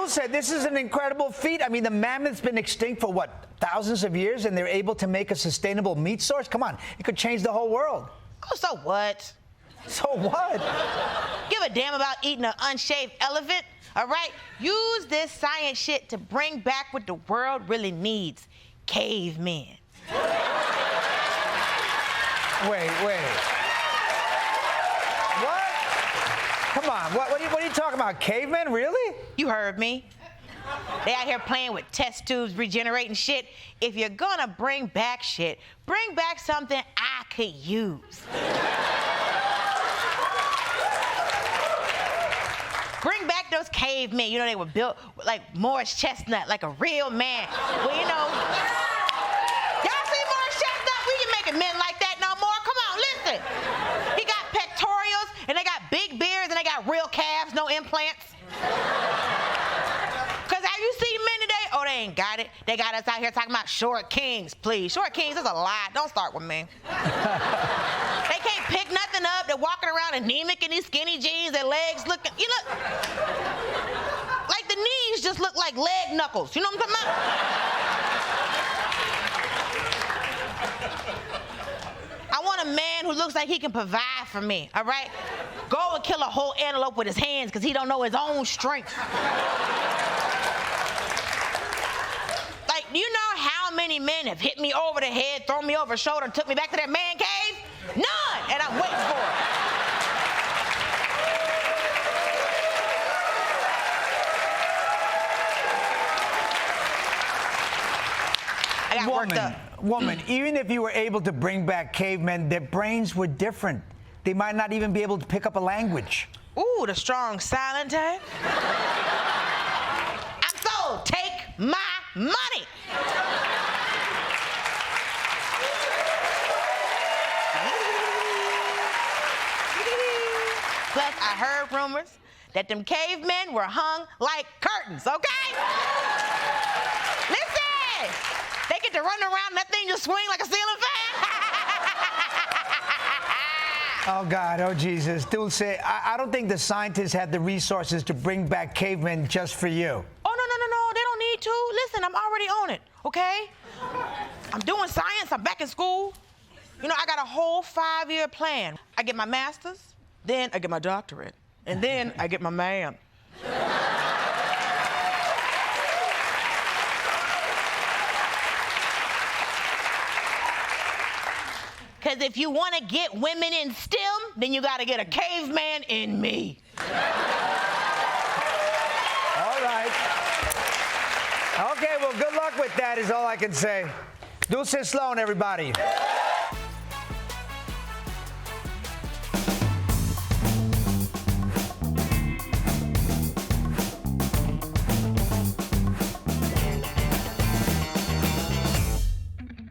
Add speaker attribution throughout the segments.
Speaker 1: Dulcé, this is an incredible feat. I mean, the mammoth's been extinct for, what, thousands of years, and they're able to make a sustainable meat source? Come on, it could change the whole world.
Speaker 2: Oh, so what?
Speaker 1: So what?
Speaker 2: Give a damn about eating an unshaved elephant, all right? Use this science shit to bring back what the world really needs, cavemen.
Speaker 1: Wait. What? Come on, what are you talking about, cavemen, really?
Speaker 2: You heard me. They out here playing with test tubes, regenerating shit. If you're gonna bring back shit, bring back something I could use. Bring back those cavemen. You know, they were built like Morris Chestnut, like a real man. Well, you know, y'all see Morris Chestnut? We ain't making men like that no more. Come on, listen. He got pectorials, and they got big beards, and they got real calves, no implants. Because have you seen men today? Oh, they ain't got it. They got us out here talking about short kings, please. Short kings is a lie. Don't start with me. They can't pick nothing up. They're walking around anemic in these skinny jeans. Their legs looking, you look, like the knees just look like leg knuckles. You know what I'm talking about? I want a man who looks like he can provide for me, all right? Go and kill a whole antelope with his hands because he don't know his own strength. Like, do you know how many men have hit me over the head, thrown me over the shoulder, and took me back to that man cave? None, and I'm waiting for it. I got worked up.
Speaker 1: Woman, even if you were able to bring back cavemen, their brains were different. They might not even be able to pick up a language.
Speaker 2: Ooh, the strong silent type. I'm sold. Take my money. Plus, I heard rumors that them cavemen were hung like curtains, okay? Listen! They get to run around and that thing just swing like a ceiling fan.
Speaker 1: Oh, God. Oh, Jesus. Dulcé, I don't think the scientists had the resources to bring back cavemen just for you.
Speaker 2: Oh, no. They don't need to. Listen, I'm already on it, okay? I'm doing science. I'm back in school. You know, I got a whole 5-year plan. I get my master's, then I get my doctorate, and then I get my man. Because if you want to get women in STEM, then you got to get a caveman in me.
Speaker 1: All right. Okay, well, good luck with that is all I can say. Dulcé Sloan, everybody.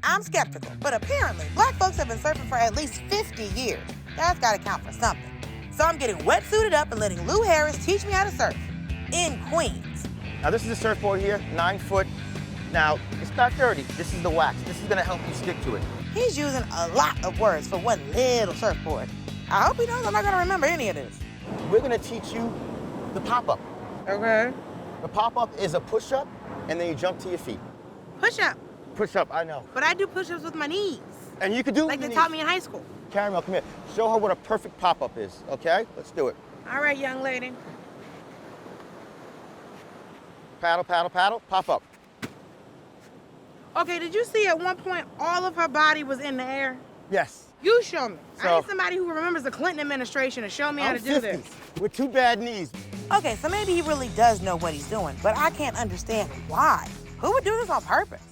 Speaker 2: I'm skeptical, but apparently black folks have been surfing for at least 50 years. That's gotta count for something. So I'm getting wetsuited up and letting Lou Harris teach me how to surf in Queens.
Speaker 3: Now this is a surfboard here, 9 foot. Now, it's not dirty. This is the wax. This is gonna help you stick to it.
Speaker 2: He's using a lot of words for one little surfboard. I hope he knows I'm not gonna remember any of this.
Speaker 3: We're gonna teach you the pop-up.
Speaker 2: Okay.
Speaker 3: The pop-up is a push-up, and then you jump to your feet.
Speaker 2: Push up.
Speaker 3: Push-up, I know.
Speaker 2: But I do push-ups with my knees.
Speaker 3: And you can do it
Speaker 2: like
Speaker 3: with
Speaker 2: they
Speaker 3: your
Speaker 2: taught
Speaker 3: knees.
Speaker 2: me in high school.
Speaker 3: Caramel, come here. Show her what a perfect pop-up is, okay? Let's do it.
Speaker 2: All right, young lady.
Speaker 3: Paddle, paddle, paddle, pop up.
Speaker 2: Okay, did you see at one point all of her body was in the air?
Speaker 3: Yes.
Speaker 2: You show me.
Speaker 3: So,
Speaker 2: I need somebody who remembers the Clinton administration to show me how to do this.
Speaker 3: With 2 bad knees.
Speaker 2: Okay, so maybe he really does know what he's doing, but I can't understand why. Who would do this on purpose?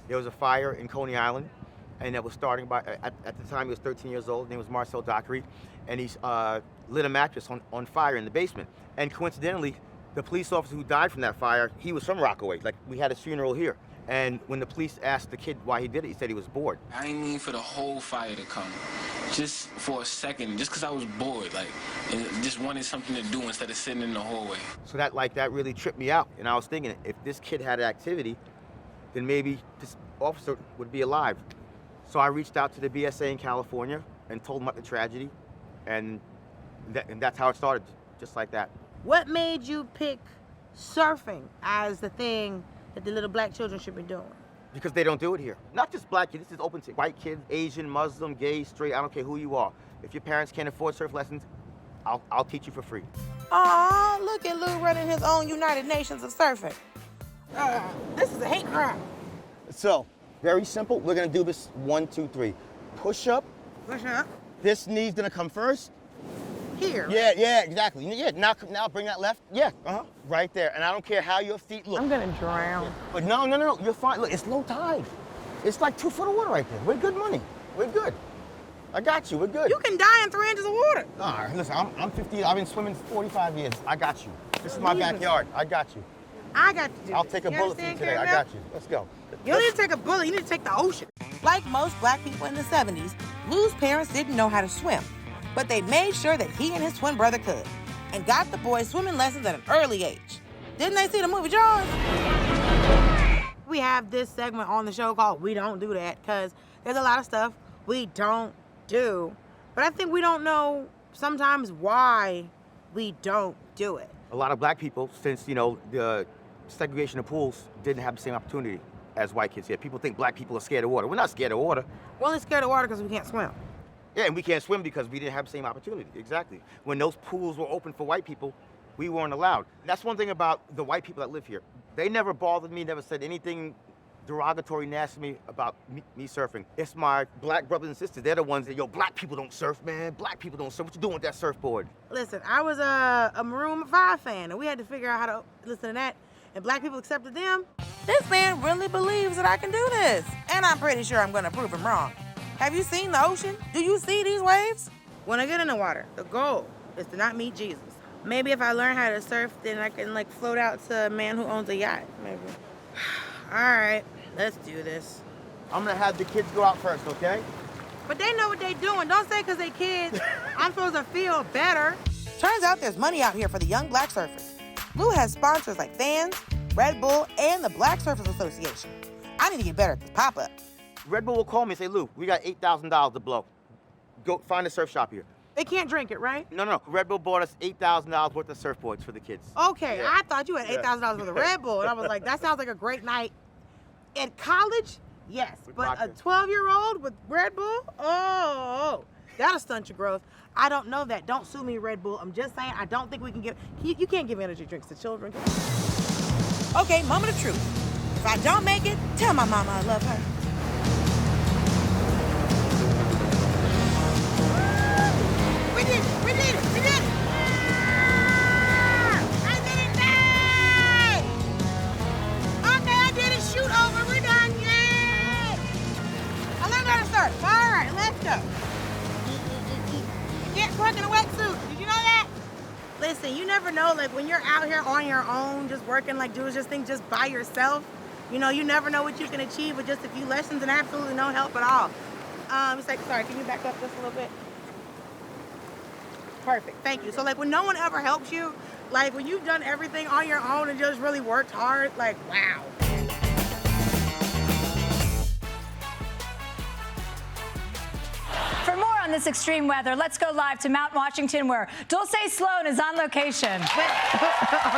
Speaker 3: There was a fire in Coney Island, and it was starting by, at the time he was 13 years old, his name was Marcel Dockery, and he lit a mattress on fire in the basement. And coincidentally, the police officer who died from that fire, he was from Rockaway. Like, we had his funeral here. And when the police asked the kid why he did it, he said he was bored.
Speaker 4: I didn't mean for the whole fire to come. Just for a second, just because I was bored, like, and just wanted something to do instead of sitting in the hallway.
Speaker 3: So that really tripped me out. And I was thinking, if this kid had activity, then maybe this officer would be alive. So I reached out to the BSA in California and told them about the tragedy. And that's how it started, just like that.
Speaker 2: What made you pick surfing as the thing that the little black children should be doing?
Speaker 3: Because they don't do it here. Not just black kids, this is open to white kids, Asian, Muslim, gay, straight, I don't care who you are. If your parents can't afford surf lessons, I'll teach you for free.
Speaker 2: Aw, look at Lou running his own United Nations of surfing. This is a hate crime.
Speaker 3: So, very simple. We're gonna do this 1, 2, 3. Push up.
Speaker 2: Push up.
Speaker 3: This knee's gonna come first.
Speaker 2: Here.
Speaker 3: Yeah, exactly. Yeah, now bring that left. Yeah, right there. And I don't care how your feet look.
Speaker 2: I'm gonna drown.
Speaker 3: But no, you're fine. Look, it's low tide. It's like 2 foot of water right there. We're good money. We're good. I got you, we're good.
Speaker 2: You can die in 3 inches of water.
Speaker 3: All right, listen, I'm 50, I've been swimming 45 years. I got you. This is my backyard. I got you.
Speaker 2: I got to do
Speaker 3: I'll
Speaker 2: this.
Speaker 3: take a
Speaker 2: You
Speaker 3: bullet for you
Speaker 2: understand,
Speaker 3: today. I
Speaker 2: Caramel?
Speaker 3: got you. Let's go.
Speaker 2: You don't need to take a bullet, you need to take the ocean. Like most black people in the 70s, Lou's parents didn't know how to swim, but they made sure that he and his twin brother could, and got the boys swimming lessons at an early age. Didn't they see the movie Jaws? We have this segment on the show called We Don't Do That, because there's a lot of stuff we don't do, but I think we don't know sometimes why we don't do it.
Speaker 3: A lot of black people, since, the segregation of pools, didn't have the same opportunity as white kids here. People think black people are scared of water. We're not scared of water.
Speaker 2: We're only scared of water because we can't swim.
Speaker 3: Yeah, and we can't swim because we didn't have the same opportunity. Exactly. When those pools were open for white people, we weren't allowed. And that's one thing about the white people that live here. They never bothered me, never said anything derogatory, nasty to me about me surfing. It's my black brothers and sisters. They're the ones that, black people don't surf, man. Black people don't surf. What you doing with that surfboard?
Speaker 2: Listen, I was a Maroon 5 fan, and we had to figure out how to listen to that, and black people accepted them. This man really believes that I can do this, and I'm pretty sure I'm gonna prove him wrong. Have you seen the ocean? Do you see these waves? When I get in the water, the goal is to not meet Jesus. Maybe if I learn how to surf, then I can float out to a man who owns a yacht, maybe. All right, let's do this.
Speaker 3: I'm gonna have the kids go out first, okay?
Speaker 2: But they know what they're doing. Don't say because they kids, I'm supposed to feel better. Turns out there's money out here for the young black surfers. Lou has sponsors like Fans, Red Bull, and the Black Surfers Association. I need to get better at this pop-up.
Speaker 3: Red Bull will call me and say, Lou, we got $8,000 to blow. Go find a surf shop here.
Speaker 2: They can't drink it, right?
Speaker 3: No. Red Bull bought us $8,000 worth of surfboards for the kids.
Speaker 2: Okay,
Speaker 3: Yeah.
Speaker 2: I thought you had $8,000 for the Red Bull, and I was like, that sounds like a great night. At college, yes,
Speaker 3: With
Speaker 2: but
Speaker 3: vodka.
Speaker 2: a 12-year-old with Red Bull, oh, that'll stunt your growth. I don't know that. Don't sue me, Red Bull. I'm just saying, I don't think we can give, you can't give energy drinks to children. Okay, moment of truth. If I don't make it, tell my mama I love her. We did it! I did it, yay! Okay, I did it, shoot over, we're done, yay! I learned how to surf, all right, let's go. You can't twerk in a wetsuit, did you know that? Listen, you never know, when you're out here on your own, just working, doing this thing just by yourself, you never know what you can achieve with just a few lessons and absolutely no help at all. Sorry, can you back up just a little bit? Perfect, thank you. So when no one ever helps you, when you've done everything on your own and just really worked hard, wow.
Speaker 5: For more on this extreme weather, let's go live to Mount Washington where Dulcé Sloan is on location.
Speaker 2: Oh,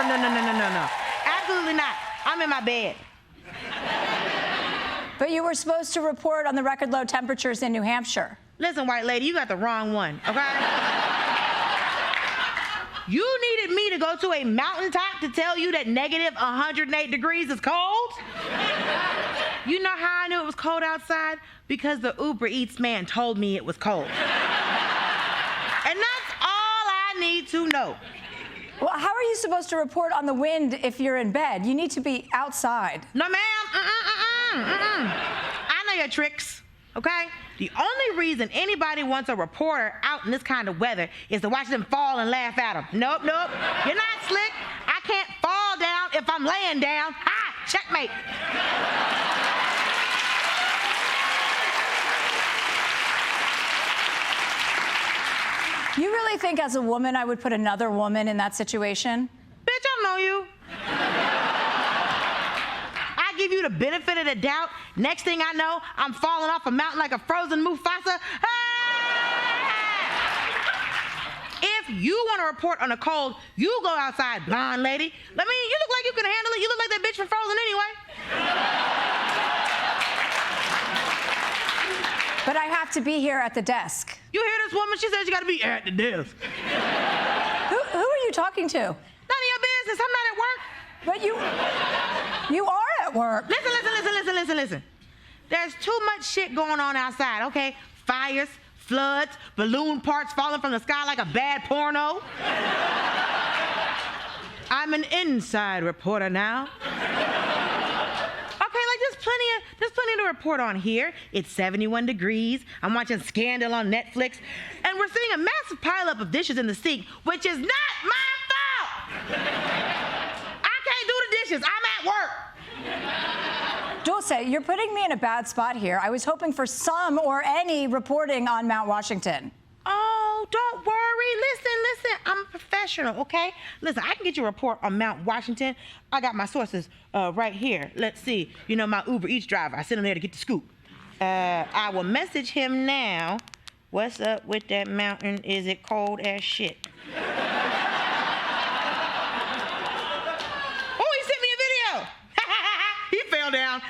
Speaker 2: no. Absolutely not. I'm in my bed.
Speaker 5: But you were supposed to report on the record low temperatures in New Hampshire.
Speaker 2: Listen, white lady, you got the wrong one, okay? You needed me to go to a mountaintop to tell you that negative 108 degrees is cold? You know how I knew it was cold outside? Because the Uber Eats man told me it was cold. And that's all I need to know.
Speaker 5: Well, how are you supposed to report on the wind if you're in bed? You need to be outside.
Speaker 2: No, ma'am. I know your tricks, okay? The only reason anybody wants a reporter out in this kind of weather is to watch them fall and laugh at them. Nope. You're not slick. I can't fall down if I'm laying down. Ha! Checkmate.
Speaker 5: You really think as a woman I would put another woman in that situation?
Speaker 2: Bitch, I know you. I give you the benefit of the doubt. Next thing I know, I'm falling off a mountain like a frozen Mufasa. Ah! If you want to report on a cold, you go outside, blonde lady. You look like you can handle it. You look like that bitch from Frozen anyway.
Speaker 5: But I have to be here at the desk.
Speaker 2: You hear this woman? She says you gotta be at the desk.
Speaker 5: Who are you talking to?
Speaker 2: None of your business. I'm not at work.
Speaker 5: But you are at work.
Speaker 2: Listen. There's too much shit going on outside, okay? Fires, floods, balloon parts falling from the sky like a bad porno. I'm an inside reporter now. Okay, like there's plenty to report on here. It's 71 degrees. I'm watching Scandal on Netflix, and we're seeing a massive pileup of dishes in the sink, which is not my fault. I can't do the dishes. I'm at work.
Speaker 5: Dulcé, you're putting me in a bad spot here. I was hoping for some or any reporting on Mount Washington.
Speaker 2: Oh, don't worry. Listen. I'm a professional, okay? Listen, I can get you a report on Mount Washington. I got my sources right here. Let's see. You know, my Uber Eats driver. I sent him there to get the scoop. I will message him now. What's up with that mountain? Is it cold as shit? Oh, he sent me a video. He fell down.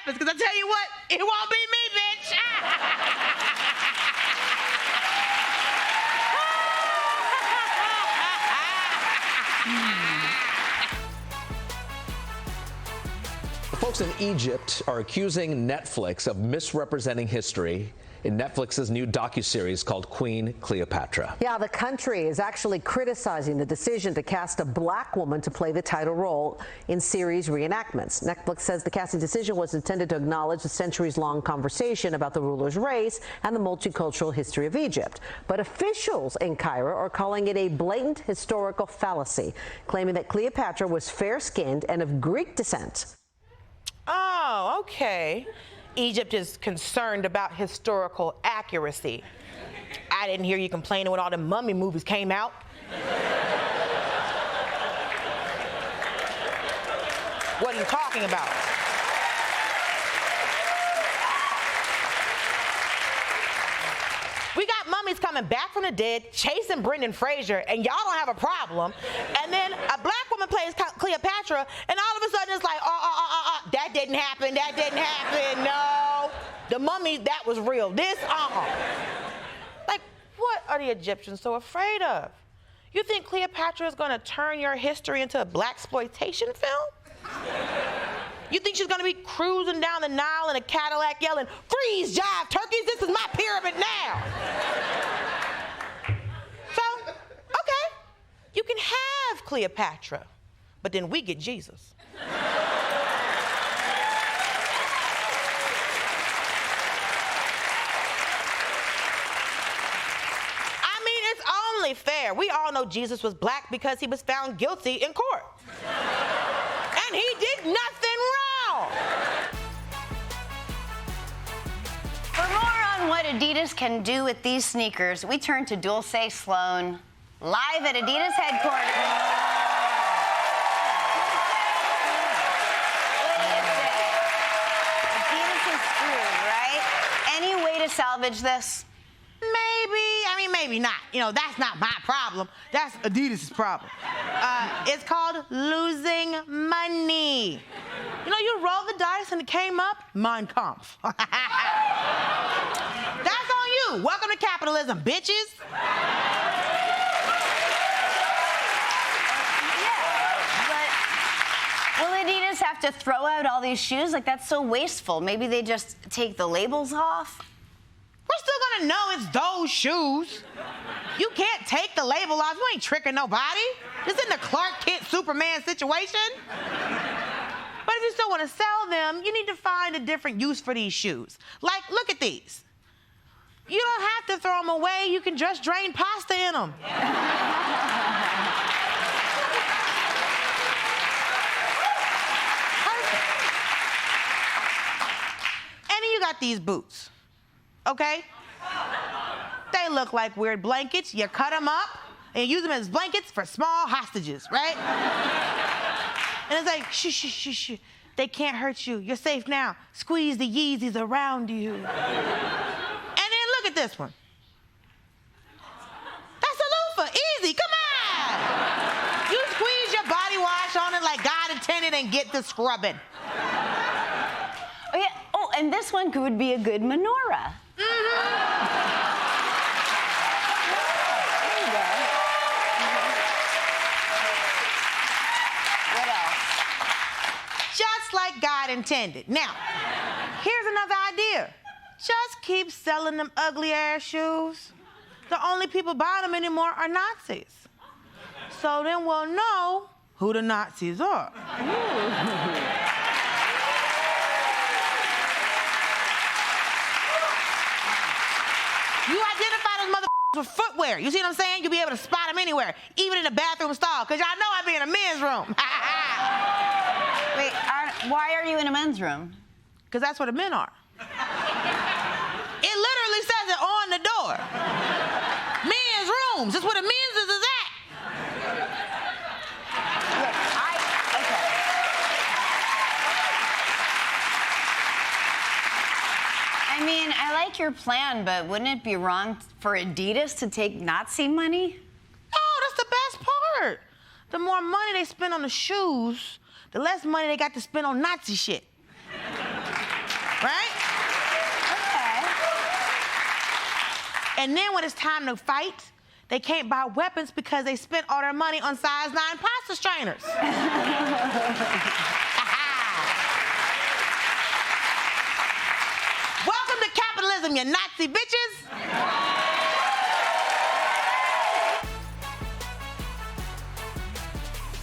Speaker 2: Because I tell you what, it won't be me, bitch.
Speaker 6: Folks in Egypt are accusing Netflix of misrepresenting history in Netflix's new docuseries called Queen Cleopatra.
Speaker 7: Yeah, the country is actually criticizing the decision to cast a black woman to play the title role in series reenactments. Netflix says the casting decision was intended to acknowledge the centuries-long conversation about the ruler's race and the multicultural history of Egypt. But officials in Cairo are calling it a blatant historical fallacy, claiming that Cleopatra was fair-skinned and of Greek descent.
Speaker 2: Oh, okay. Egypt is concerned about historical accuracy. I didn't hear you complaining when all the mummy movies came out. What are you talking about? We got mummies coming back from the dead, chasing Brendan Fraser, and y'all don't have a problem. And then a black woman plays Cleopatra, and all of a sudden it's like, that didn't happen, no. The mummy, that was real. This, Like, what are the Egyptians so afraid of? You think Cleopatra is gonna turn your history into a blaxploitation film? You think she's gonna be cruising down the Nile in a Cadillac yelling, "Freeze, jive, turkeys, this is my pyramid now"? So, okay, you can have Cleopatra, but then we get Jesus. I mean, it's only fair. We all know Jesus was black because he was found guilty in court. And he did nothing wrong.
Speaker 8: For more on what Adidas can do with these sneakers, we turn to Dulcé Sloan, live at Adidas headquarters. What do you say? Adidas is screwed, right? Any way to salvage this?
Speaker 2: Maybe not. You know, that's not my problem. That's Adidas' problem. It's called losing money. You know, you roll the dice and it came up, Mein Kampf. That's on you. Welcome to capitalism, bitches.
Speaker 8: Will Adidas have to throw out all these shoes? Like, that's so wasteful. Maybe they just take the labels off?
Speaker 2: We're still gonna know it's those shoes. You can't take the label off. You ain't tricking nobody. This isn't a Clark Kent Superman situation. But if you still want to sell them, you need to find a different use for these shoes. Like, look at these. You don't have to throw them away. You can just drain pasta in them. Perfect. And then you got these boots, okay? They look like weird blankets. You cut them up and use them as blankets for small hostages, right? And it's like, shh. They can't hurt you. You're safe now. Squeeze the Yeezys around you. And then look at this one. it and get the scrubbing.
Speaker 8: Oh, yeah. Oh, and this one would be a good menorah. What else?
Speaker 2: Just like God intended. Now, here's another idea. Just keep selling them ugly ass shoes. The only people buying them anymore are Nazis. So then we'll know who the Nazis are. You identify those motherfuckers with footwear. You see what I'm saying? You'll be able to spot them anywhere, even in a bathroom stall, because y'all know I be in a men's room.
Speaker 8: Wait, why are you in a men's room?
Speaker 2: Because that's where the men are. It literally says it on the door. Men's rooms. That's where the men's is at.
Speaker 8: I mean, I like your plan, but wouldn't it be wrong for Adidas to take Nazi money?
Speaker 2: Oh, that's the best part. The more money they spend on the shoes, the less money they got to spend on Nazi shit. Right?
Speaker 8: Okay.
Speaker 2: And then when it's time to fight, they can't buy weapons because they spent all their money on size 9 pasta strainers. Welcome to capitalism, you Nazi bitches.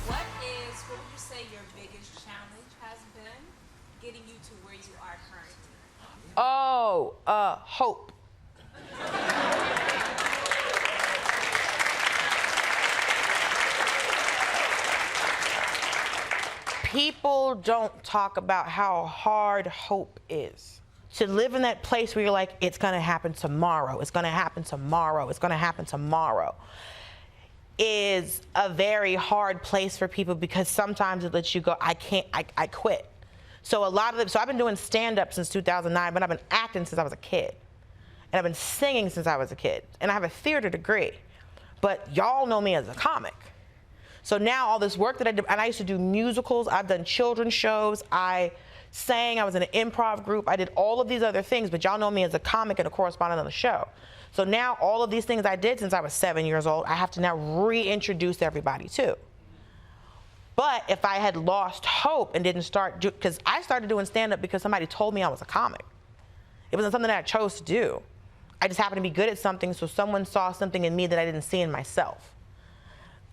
Speaker 9: What would you say your biggest challenge has been getting you to where you are currently?
Speaker 2: Oh, hope. People don't talk about how hard hope is. To live in that place where you're like, it's gonna happen tomorrow, it's gonna happen tomorrow, it's gonna happen tomorrow, is a very hard place for people because sometimes it lets you go, I quit. So I've been doing stand-up since 2009, but I've been acting since I was a kid. And I've been singing since I was a kid. And I have a theater degree. But y'all know me as a comic. So now all this work that I did, and I used to do musicals, I've done children's shows, I sang, I was in an improv group, I did all of these other things, but y'all know me as a comic and a correspondent on the show. So now all of these things I did since I was 7 years old, I have to now reintroduce everybody to. But if I had lost hope and didn't start, because I started doing stand-up because somebody told me I was a comic. It wasn't something that I chose to do. I just happened to be good at something, so someone saw something in me that I didn't see in myself.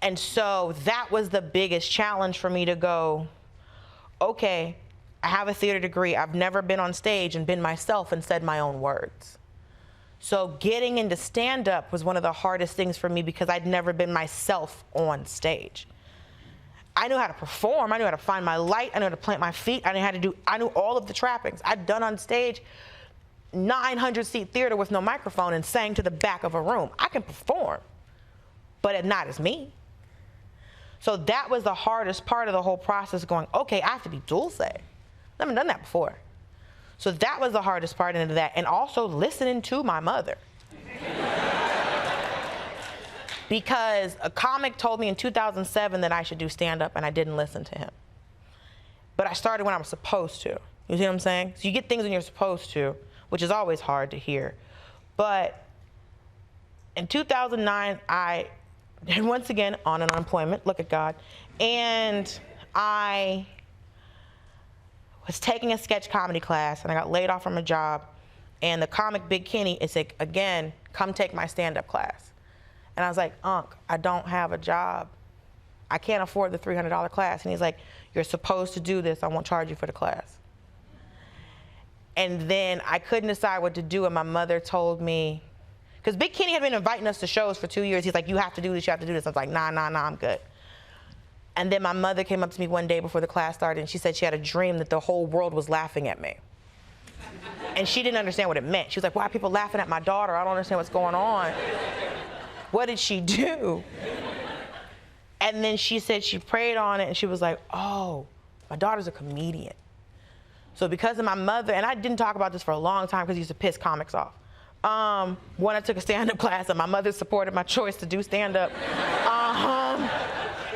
Speaker 2: And so that was the biggest challenge for me to go, okay, I have a theater degree. I've never been on stage and been myself and said my own words. So getting into stand-up was one of the hardest things for me because I'd never been myself on stage. I knew how to perform. I knew how to find my light. I knew how to plant my feet. I knew all of the trappings. I'd done on stage 900-seat theater with no microphone and sang to the back of a room. I can perform, but not as me. So that was the hardest part of the whole process, going, okay, I have to be Dulcé. I haven't done that before. So that was the hardest part into that, and also listening to my mother. Because a comic told me in 2007 that I should do stand-up, and I didn't listen to him. But I started when I was supposed to. You see what I'm saying? So you get things when you're supposed to, which is always hard to hear. But in 2009, and once again, on unemployment, look at God, and I was taking a sketch comedy class, and I got laid off from a job, and the comic Big Kenny is like, again, come take my stand-up class. And I was like, Unc, I don't have a job. I can't afford the $300 class. And he's like, you're supposed to do this. I won't charge you for the class. And then I couldn't decide what to do, and my mother told me, because Big Kenny had been inviting us to shows for 2 years. He's like, you have to do this, you have to do this. I was like, nah, I'm good. And then my mother came up to me one day before the class started, and she said she had a dream that the whole world was laughing at me. And she didn't understand what it meant. She was like, why are people laughing at my daughter? I don't understand what's going on. What did she do? And then she said she prayed on it, and she was like, oh, my daughter's a comedian. So because of my mother, and I didn't talk about this for a long time because he used to piss comics off. When I took a stand-up class, and my mother supported my choice to do stand-up.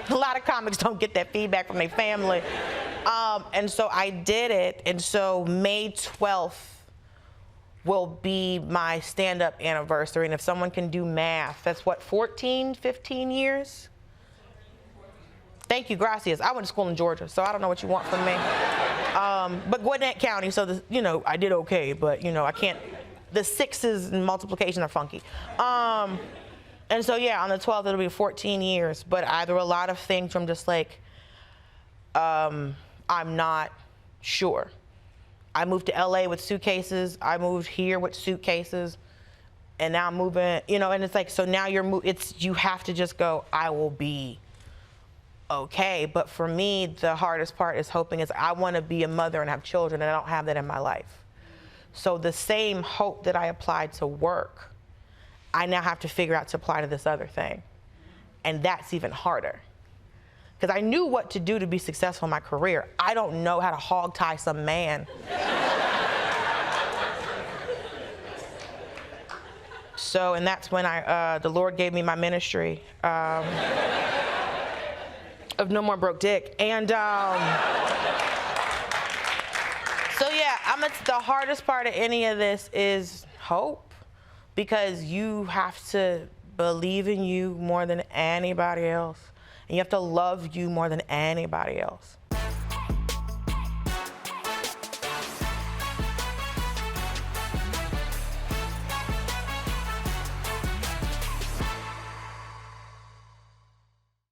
Speaker 2: A lot of comics don't get that feedback from their family. And so I did it. And so May 12th will be my stand-up anniversary. And if someone can do math, that's what, 14, 15 years? Thank you, gracias. I went to school in Georgia, so I don't know what you want from me. But Gwinnett County, so I did okay, but I can't. The sixes and multiplication are funky. And so yeah, on the 12th it'll be 14 years. But either a lot of things I'm just like, I'm not sure. I moved to LA with suitcases. I moved here with suitcases, and now I'm moving. And it's like, so now you have to just go, I will be okay. But for me, the hardest part is hoping is I want to be a mother and have children, and I don't have that in my life. So the same hope that I applied to work, I now have to figure out to apply to this other thing. And that's even harder. Because I knew what to do to be successful in my career. I don't know how to hog tie some man. So, and that's when the Lord gave me my ministry of No More Broke Dick. And so yeah, the hardest part of any of this is hope, because you have to believe in you more than anybody else, and you have to love you more than anybody else.